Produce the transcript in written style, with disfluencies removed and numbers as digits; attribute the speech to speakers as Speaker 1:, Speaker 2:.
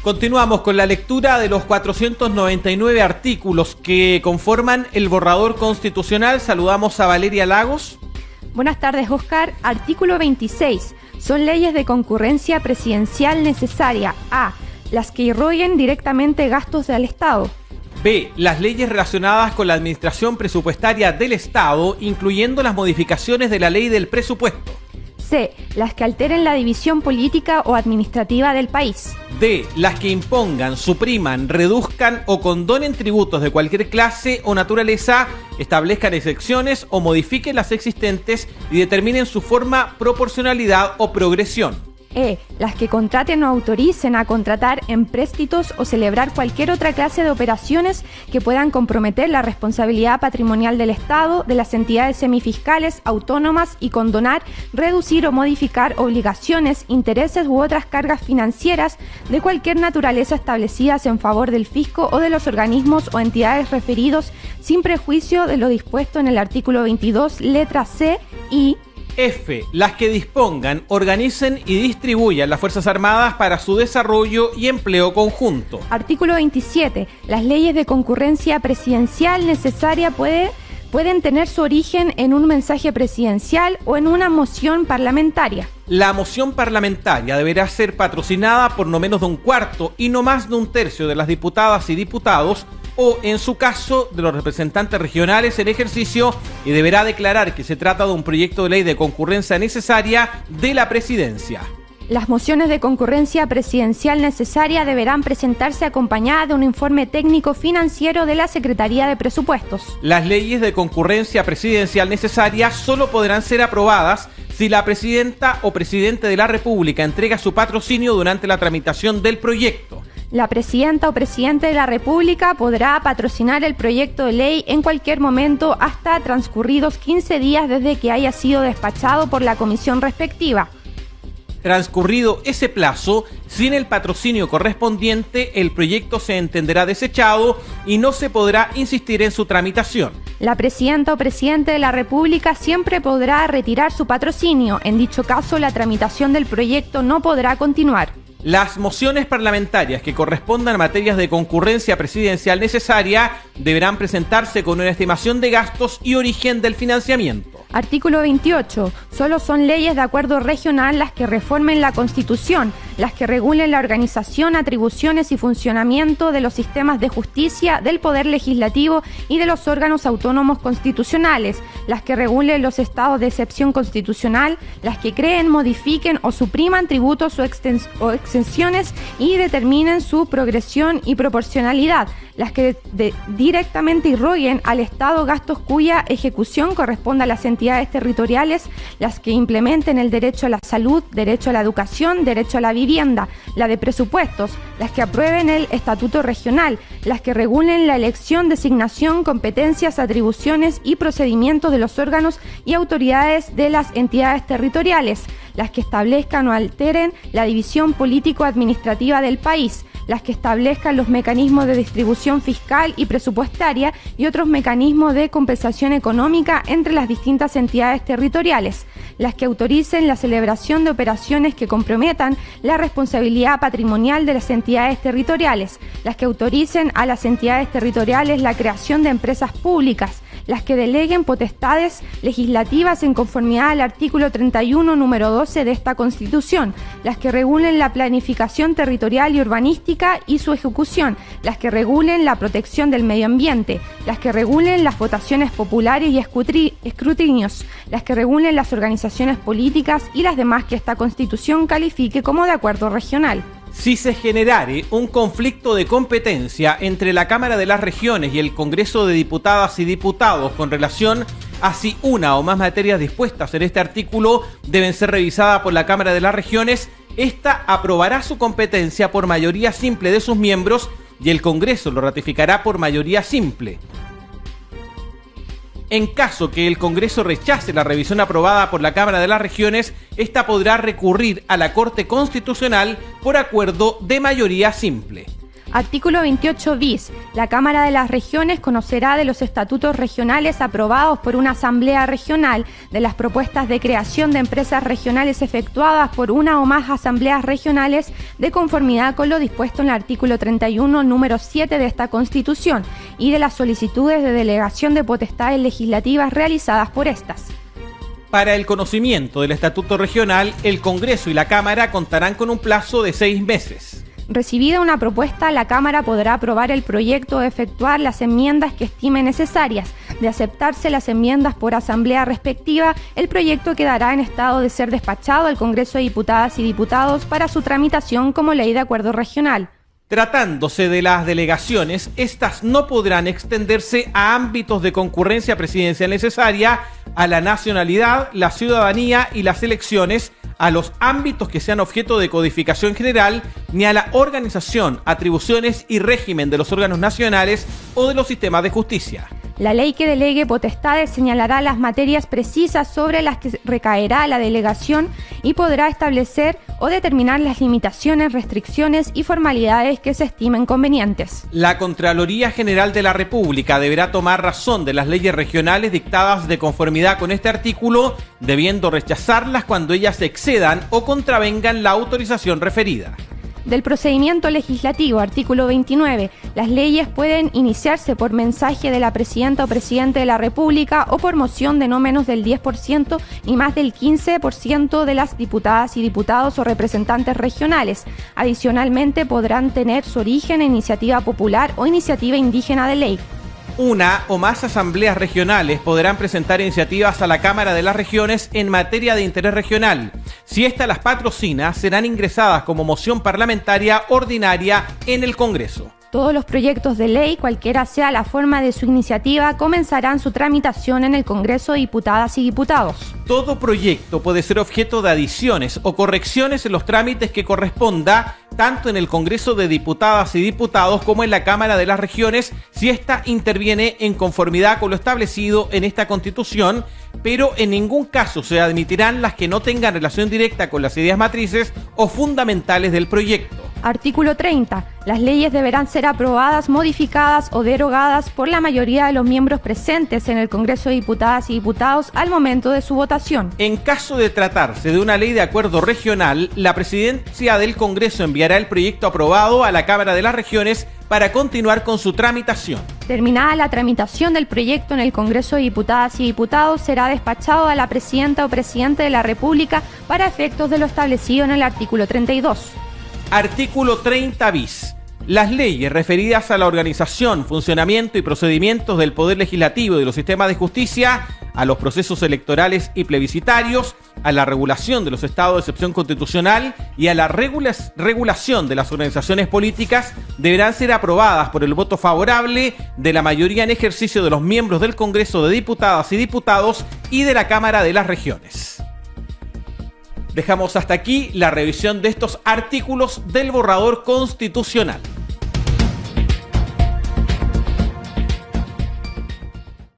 Speaker 1: Continuamos con la lectura de los 499 artículos que conforman el borrador constitucional. Saludamos a Valeria Lagos.
Speaker 2: Buenas tardes, Oscar. Artículo 26. Son leyes de concurrencia presidencial necesaria. A. Las que irroguen directamente gastos del Estado.
Speaker 1: B. Las leyes relacionadas con la administración presupuestaria del Estado, incluyendo las modificaciones de la ley del presupuesto.
Speaker 2: C. Las que alteren la división política o administrativa del país.
Speaker 1: D. Las que impongan, supriman, reduzcan o condonen tributos de cualquier clase o naturaleza, establezcan excepciones o modifiquen las existentes y determinen su forma, proporcionalidad o progresión.
Speaker 2: E. Las que contraten o autoricen a contratar empréstitos o celebrar cualquier otra clase de operaciones que puedan comprometer la responsabilidad patrimonial del Estado, de las entidades semifiscales, autónomas y condonar, reducir o modificar obligaciones, intereses u otras cargas financieras de cualquier naturaleza establecidas en favor del fisco o de los organismos o entidades referidos sin prejuicio de lo dispuesto en el artículo 22, letra C y
Speaker 1: F. Las que dispongan, organicen y distribuyan las Fuerzas Armadas para su desarrollo y empleo conjunto.
Speaker 2: Artículo 27. Las leyes de concurrencia presidencial necesaria pueden tener su origen en un mensaje presidencial o en una moción parlamentaria.
Speaker 1: La moción parlamentaria deberá ser patrocinada por no menos de un cuarto y no más de un tercio de las diputadas y diputados o, en su caso, de los representantes regionales en ejercicio, y deberá declarar que se trata de un proyecto de ley de concurrencia necesaria de la presidencia.
Speaker 2: Las mociones de concurrencia presidencial necesaria deberán presentarse acompañadas de un informe técnico financiero de la Secretaría de Presupuestos.
Speaker 1: Las leyes de concurrencia presidencial necesaria solo podrán ser aprobadas si la presidenta o presidente de la República entrega su patrocinio durante la tramitación del proyecto.
Speaker 2: La presidenta o presidente de la República podrá patrocinar el proyecto de ley en cualquier momento hasta transcurridos 15 días desde que haya sido despachado por la comisión respectiva.
Speaker 1: Transcurrido ese plazo, sin el patrocinio correspondiente, el proyecto se entenderá desechado y no se podrá insistir en su tramitación.
Speaker 2: La presidenta o presidente de la República siempre podrá retirar su patrocinio. En dicho caso, la tramitación del proyecto no podrá continuar.
Speaker 1: Las mociones parlamentarias que correspondan a materias de concurrencia presidencial necesaria deberán presentarse con una estimación de gastos y origen del financiamiento.
Speaker 2: Artículo 28. Solo son leyes de acuerdo regional las que reformen la Constitución, las que regulen la organización, atribuciones y funcionamiento de los sistemas de justicia, del Poder Legislativo y de los órganos autónomos constitucionales, las que regulen los estados de excepción constitucional, las que creen, modifiquen o supriman tributos o exenciones y determinen su progresión y proporcionalidad, las que directamente irroguen al Estado gastos cuya ejecución corresponda a las entidades territoriales, las que implementen el derecho a la salud, derecho a la educación, derecho a la vivienda, la de presupuestos, las que aprueben el estatuto regional, las que regulen la elección, designación, competencias, atribuciones y procedimientos de los órganos y autoridades de las entidades territoriales, las que establezcan o alteren la división político-administrativa del país, las que establezcan los mecanismos de distribución fiscal y presupuestaria y otros mecanismos de compensación económica entre las distintas entidades territoriales, las que autoricen la celebración de operaciones que comprometan la responsabilidad patrimonial de las entidades territoriales, las que autoricen a las entidades territoriales la creación de empresas públicas, las que deleguen potestades legislativas en conformidad al artículo 31, número 12 de esta Constitución, las que regulen la planificación territorial y urbanística y su ejecución, las que regulen la protección del medio ambiente, las que regulen las votaciones populares y escrutinios, las que regulen las organizaciones políticas y las demás que esta Constitución califique como de acuerdo regional.
Speaker 1: Si se generare un conflicto de competencia entre la Cámara de las Regiones y el Congreso de Diputadas y Diputados con relación a si una o más materias dispuestas en este artículo deben ser revisadas por la Cámara de las Regiones, esta aprobará su competencia por mayoría simple de sus miembros y el Congreso lo ratificará por mayoría simple. En caso que el Congreso rechace la revisión aprobada por la Cámara de las Regiones, esta podrá recurrir a la Corte Constitucional por acuerdo de mayoría simple.
Speaker 2: Artículo 28 bis. La Cámara de las Regiones conocerá de los estatutos regionales aprobados por una asamblea regional, de las propuestas de creación de empresas regionales efectuadas por una o más asambleas regionales de conformidad con lo dispuesto en el artículo 31, número 7 de esta Constitución, y de las solicitudes de delegación de potestades legislativas realizadas por estas.
Speaker 1: Para el conocimiento del estatuto regional, el Congreso y la Cámara contarán con un plazo de 6 meses.
Speaker 2: Recibida una propuesta, la Cámara podrá aprobar el proyecto o efectuar las enmiendas que estime necesarias. De aceptarse las enmiendas por asamblea respectiva, el proyecto quedará en estado de ser despachado al Congreso de Diputadas y Diputados para su tramitación como ley de acuerdo regional.
Speaker 1: Tratándose de las delegaciones, estas no podrán extenderse a ámbitos de concurrencia presidencial necesaria, a la nacionalidad, la ciudadanía y las elecciones, a los ámbitos que sean objeto de codificación general, ni a la organización, atribuciones y régimen de los órganos nacionales o de los sistemas de justicia.
Speaker 2: La ley que delegue potestades señalará las materias precisas sobre las que recaerá la delegación y podrá establecer o determinar las limitaciones, restricciones y formalidades que se estimen convenientes.
Speaker 1: La Contraloría General de la República deberá tomar razón de las leyes regionales dictadas de conformidad con este artículo, debiendo rechazarlas cuando ellas excedan o contravengan la autorización referida.
Speaker 2: Del procedimiento legislativo, artículo 29. Las leyes pueden iniciarse por mensaje de la Presidenta o Presidente de la República o por moción de no menos del 10% y más del 15% de las diputadas y diputados o representantes regionales. Adicionalmente, podrán tener su origen en iniciativa popular o iniciativa indígena de ley.
Speaker 1: Una o más asambleas regionales podrán presentar iniciativas a la Cámara de las Regiones en materia de interés regional. Si ésta las patrocina, serán ingresadas como moción parlamentaria ordinaria en el Congreso.
Speaker 2: Todos los proyectos de ley, cualquiera sea la forma de su iniciativa, comenzarán su tramitación en el Congreso de Diputadas y Diputados.
Speaker 1: Todo proyecto puede ser objeto de adiciones o correcciones en los trámites que corresponda, tanto en el Congreso de Diputadas y Diputados como en la Cámara de las Regiones, si ésta interviene en conformidad con lo establecido en esta Constitución, pero en ningún caso se admitirán las que no tengan relación directa con las ideas matrices o fundamentales del proyecto.
Speaker 2: Artículo 30. Las leyes deberán ser aprobadas, modificadas o derogadas por la mayoría de los miembros presentes en el Congreso de Diputadas y Diputados al momento de su votación.
Speaker 1: En caso de tratarse de una ley de acuerdo regional, la Presidencia del Congreso enviará el proyecto aprobado a la Cámara de las Regiones para continuar con su tramitación.
Speaker 2: Terminada la tramitación del proyecto en el Congreso de Diputadas y Diputados, será despachado a la Presidenta o Presidente de la República para efectos de lo establecido en el artículo 32.
Speaker 1: Artículo 30 bis. Las leyes referidas a la organización, funcionamiento y procedimientos del Poder Legislativo y de los sistemas de justicia, a los procesos electorales y plebiscitarios, a la regulación de los estados de excepción constitucional y a la regulación de las organizaciones políticas deberán ser aprobadas por el voto favorable de la mayoría en ejercicio de los miembros del Congreso de Diputadas y Diputados y de la Cámara de las Regiones. Dejamos hasta aquí la revisión de estos artículos del borrador constitucional.